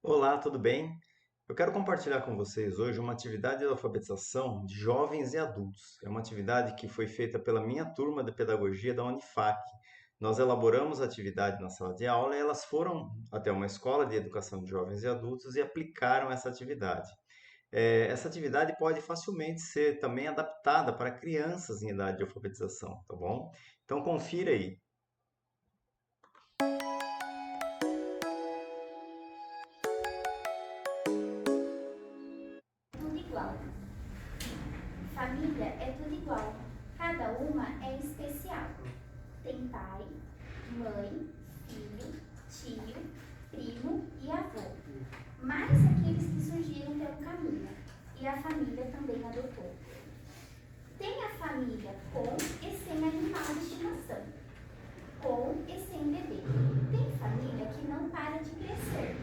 Olá, tudo bem? Eu quero compartilhar com vocês hoje uma atividade de alfabetização de jovens e adultos. É uma atividade que foi feita pela minha turma de pedagogia da Unifac. Nós elaboramos a atividade na sala de aula e elas foram até uma escola de educação de jovens e adultos e aplicaram essa atividade. Essa atividade pode facilmente ser também adaptada para crianças em idade de alfabetização, tá bom? Então confira aí. Tudo igual. Família é tudo igual. Cada uma é especial. Tem pai, mãe, filho, tio, primo e avô. Mais aqueles que surgiram pelo caminho. E a família também adotou. Tem a família com e sem animal de estimação. Com e sem bebê. Tem família que não para de crescer.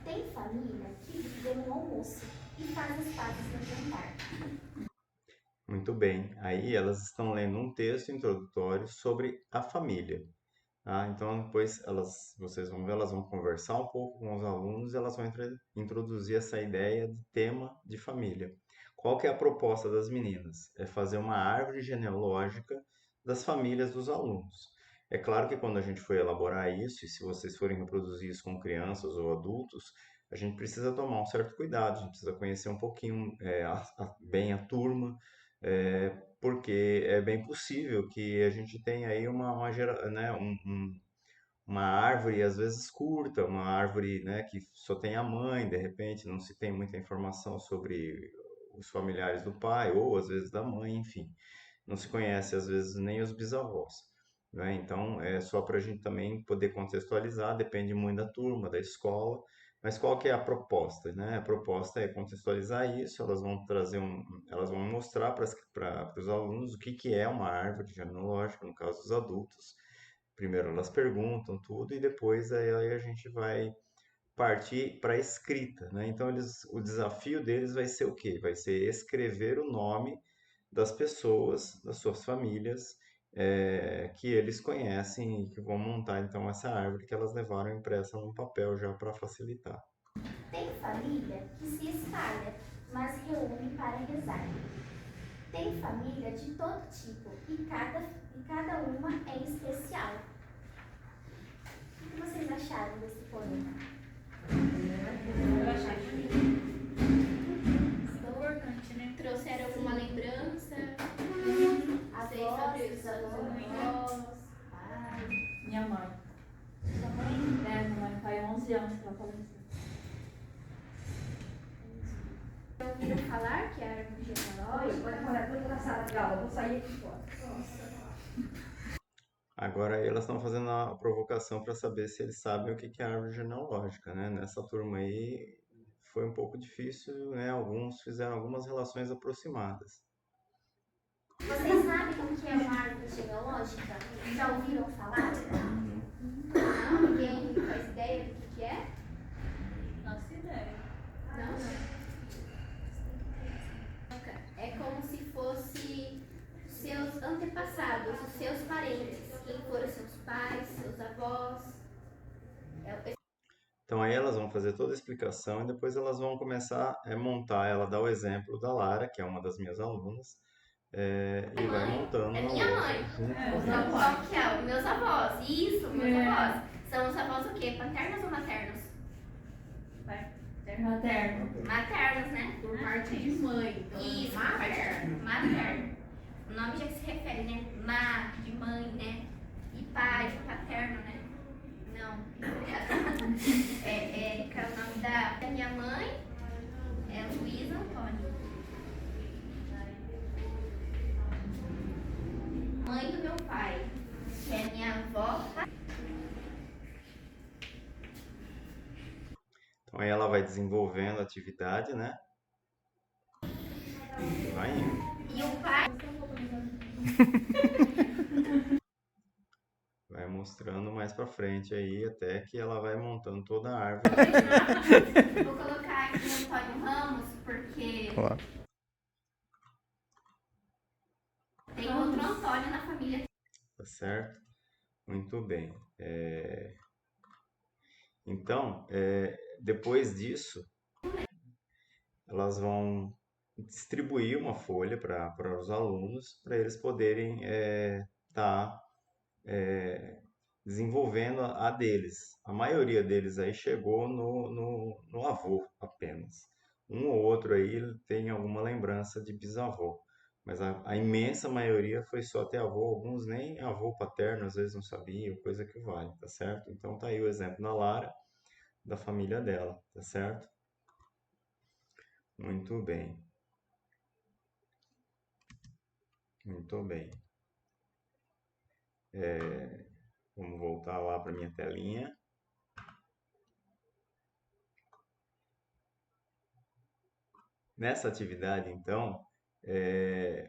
Tem família que vive no almoço e faz as pazes no jantar. Muito bem. Aí elas estão lendo um texto introdutório sobre a família. Então depois vocês vão ver, elas vão conversar um pouco com os alunos e elas vão introduzir essa ideia de tema de família. Qual que é a proposta das meninas? É fazer uma árvore genealógica das famílias dos alunos. É claro que quando a gente for elaborar isso, e se vocês forem reproduzir isso com crianças ou adultos, a gente precisa tomar um certo cuidado, a gente precisa conhecer um pouquinho bem a turma, porque é bem possível que a gente tenha aí uma árvore às vezes curta, uma árvore, né, que só tem a mãe, de repente não se tem muita informação sobre os familiares do pai ou às vezes da mãe, enfim, não se conhece às vezes nem os bisavós, né? Então é só para a gente também poder contextualizar, depende muito da turma, da escola, mas qual que é a proposta, né? A proposta é contextualizar isso, elas vão mostrar para os alunos o que é uma árvore genealógica, no caso dos adultos. Primeiro elas perguntam tudo e depois aí a gente vai partir para a escrita, né? Então o desafio deles vai ser o quê? Vai ser escrever o nome das pessoas, das suas famílias, que eles conhecem e que vão montar então essa árvore que elas levaram impressa num papel já para facilitar. Tem família que se espalha, mas reúne para rezar. Tem família de todo tipo e cada uma é especial. O que vocês acharam desse poema? Eu achei bonito. Importante, né? Trouxeram alguma lembrança? Sei Avós, sobre os avós, avós. pai, Minha mãe. sua mãe? Minha mãe faz 11 anos que ela faleceu. Já ouviram falar que a árvore genealógica? Pode falar tudo na sala de aula, eu vou sair aqui fora. Agora elas estão fazendo a provocação para saber se eles sabem o que é árvore genealógica, né? Nessa turma aí foi um pouco difícil, né? Alguns fizeram algumas relações aproximadas. Vocês sabem o que é uma árvore genealógica? Já ouviram falar? Não, ninguém faz ideia do que é? Nossa ideia. Não? É como se fosse seus antepassados, os seus parentes, quem foram seus pais, seus avós. Então aí elas vão fazer toda a explicação e depois elas vão começar a montar. Ela dá o exemplo da Lara, que é uma das minhas alunas, e vai montando É uma minha outra mãe. junto com Então, elas. qual que é? Os meus avós. Isso, meus avós. São os avós o quê? Paternos ou maternos? Materno. Maternos, né? Por parte de mãe. Então, Isso, materno. Materno. O nome já se refere, né? Ma, de mãe, né? E pai, de paterno, né? Não. Que é o nome da minha mãe, é Luísa Antônio. Mãe do meu pai, que é minha avó. Então aí ela vai desenvolvendo a atividade, né? E vai indo. E o pai. Vai mostrando mais pra frente aí, até que ela vai montando toda a árvore. Vou colocar aqui o Antônio Ramos, porque Claro. tem outro Antônio na família. Tá certo? Muito bem. Então, depois disso, elas vão distribuir uma folha para os alunos, para eles poderem estar desenvolvendo a deles. A maioria deles aí chegou no avô apenas. Um ou outro aí tem alguma lembrança de bisavô, mas a imensa maioria foi só até avô. Alguns nem avô paterno às vezes não sabiam, coisa que vale, tá certo? Então tá aí o exemplo da Lara, da família dela, tá certo? Muito bem, muito bem. Vamos voltar lá para minha telinha. Nessa atividade, então,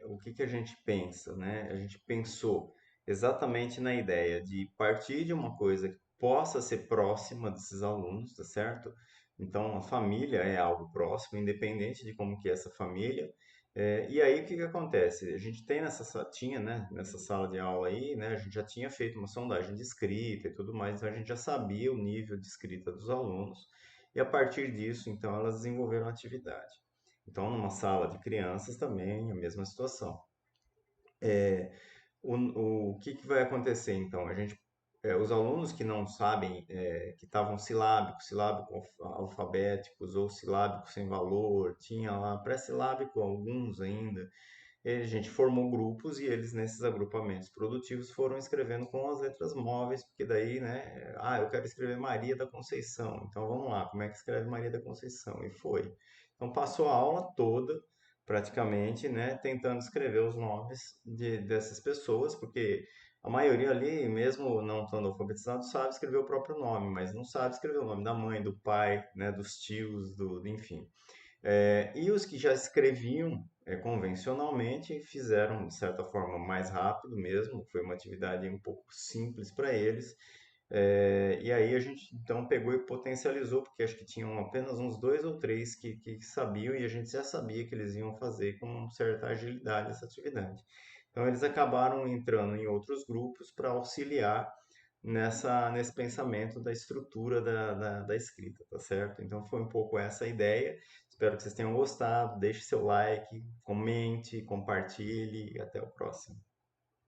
o que que a gente pensa, né? A gente pensou exatamente na ideia de partir de uma coisa que possa ser próxima desses alunos, tá certo? Então, a família é algo próximo, independente de como que é essa família. E aí, o que que acontece? A gente tem tinha, né, nessa sala de aula aí, né, a gente já tinha feito uma sondagem de escrita e tudo mais, então a gente já sabia o nível de escrita dos alunos. E a partir disso, então, elas desenvolveram a atividade. Então, numa sala de crianças também, a mesma situação. O que que vai acontecer, então? Os alunos que não sabem, que estavam silábicos alfabéticos ou silábicos sem valor, tinha lá pré-silábico alguns ainda, a gente formou grupos e eles, nesses agrupamentos produtivos, foram escrevendo com as letras móveis, porque daí, né, eu quero escrever Maria da Conceição, então vamos lá, como é que escreve Maria da Conceição? E foi. Então passou a aula toda, praticamente, né, tentando escrever os nomes dessas pessoas, porque a maioria ali, mesmo não estando alfabetizado, sabe escrever o próprio nome, mas não sabe escrever o nome da mãe, do pai, né, dos tios, enfim. E os que já escreviam convencionalmente fizeram, de certa forma, mais rápido mesmo, foi uma atividade um pouco simples para eles. E aí a gente então pegou e potencializou, porque acho que tinham apenas uns dois ou três que sabiam e a gente já sabia que eles iam fazer com certa agilidade essa atividade. Então eles acabaram entrando em outros grupos para auxiliar nesse pensamento da estrutura da escrita, tá certo? Então foi um pouco essa a ideia. Espero que vocês tenham gostado. Deixe seu like, comente, compartilhe e até o próximo.